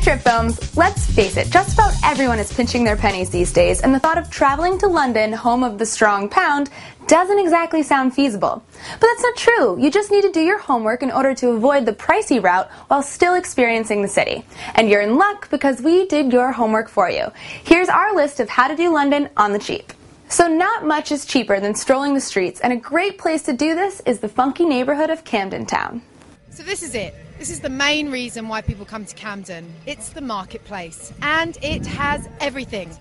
Trip Films, let's face it, just about everyone is pinching their pennies these days, and the thought of traveling to London, home of the strong pound, doesn't exactly sound feasible. But that's not true. You just need to do your homework in order to avoid the pricey route while still experiencing the city. And you're in luck because we did your homework for you. Here's our list of how to do London on the cheap. So not much is cheaper than strolling the streets, and a great place to do this is the funky neighborhood of Camden Town. So this is it. This is the main reason why people come to Camden. It's the marketplace, and it has everything.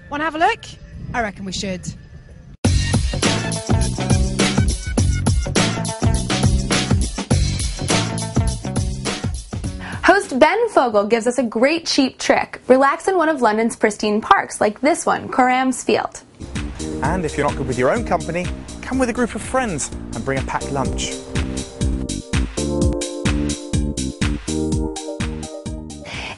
Want to have a look? I reckon we should. Host Ben Fogle gives us a great cheap trick. Relax in one of London's pristine parks, like this one, Corram's Field. And if you're not good with your own company, come with a group of friends and bring a packed lunch.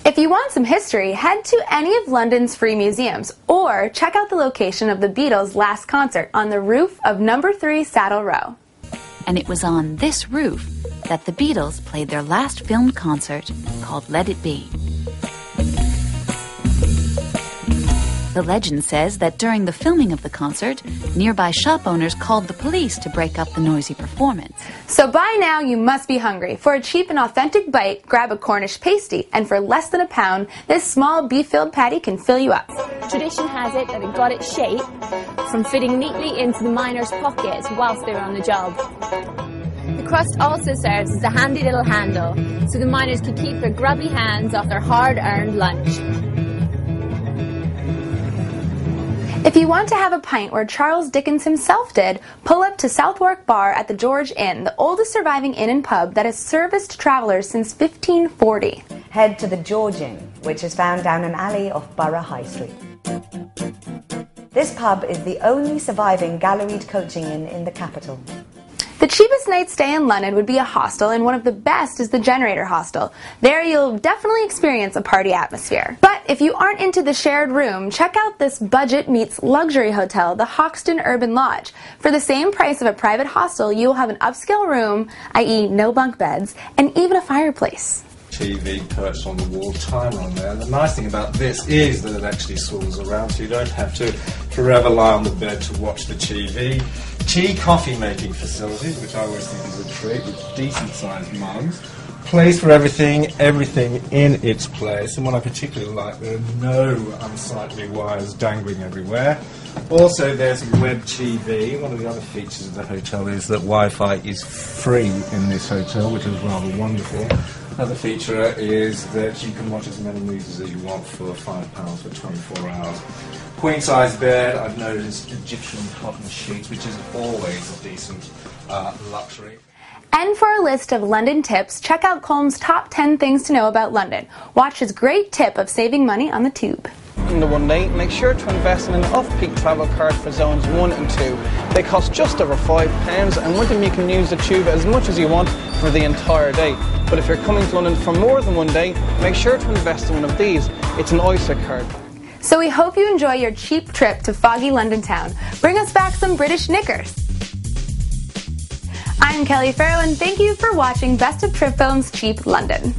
If you want some history, head to any of London's free museums, or check out the location of the Beatles' last concert on the roof of number 3 Saddle Row. And it was on this roof that the Beatles played their last filmed concert called Let It Be. The legend says that during the filming of the concert, nearby shop owners called the police to break up the noisy performance. So by now you must be hungry. For a cheap and authentic bite, grab a Cornish pasty, and for less than £1, this small beef-filled patty can fill you up. Tradition has it that it got its shape from fitting neatly into the miners' pockets whilst they were on the job. The crust also serves as a handy little handle, so the miners could keep their grubby hands off their hard-earned lunch. If you want to have a pint where Charles Dickens himself did, pull up to Southwark Bar at the George Inn, the oldest surviving inn and pub that has serviced travellers since 1540. Head to the George Inn, which is found down an alley off Borough High Street. This pub is the only surviving galleried coaching inn in the capital. The cheapest night stay in London would be a hostel, and one of the best is the Generator Hostel. There you'll definitely experience a party atmosphere. But if you aren't into the shared room, check out this budget meets luxury hotel, the Hoxton Urban Lodge. For the same price of a private hostel, you will have an upscale room, i.e. no bunk beds, and even a fireplace. TV perched on the wall, timer on there. And the nice thing about this is that it actually swivels around, so you don't have to forever lie on the bed to watch the TV. Tea coffee making facilities, which I always think is a treat, with decent sized mugs. Place for everything in its place. And what I particularly like, there are no unsightly wires dangling everywhere. Also, there's web TV. One of the other features of the hotel is that Wi-Fi is free in this hotel, which is rather wonderful. Another feature is that you can watch as many movies as you want for £5 for 24 hours. Queen size bed, I've noticed Egyptian cotton sheets, which is always a decent luxury. And for a list of London tips, check out Colm's top 10 things to know about London. Watch his great tip of saving money on the tube. In the one day, make sure to invest in an off-peak travel card for zones 1 and 2. They cost just over £5, and with them you can use the tube as much as you want for the entire day. But if you're coming to London for more than one day, make sure to invest in one of these. It's an Oyster card. So we hope you enjoy your cheap trip to foggy London town. Bring us back some British knickers. I'm Kelly Farrow, and thank you for watching Best of Trip Films Cheap London.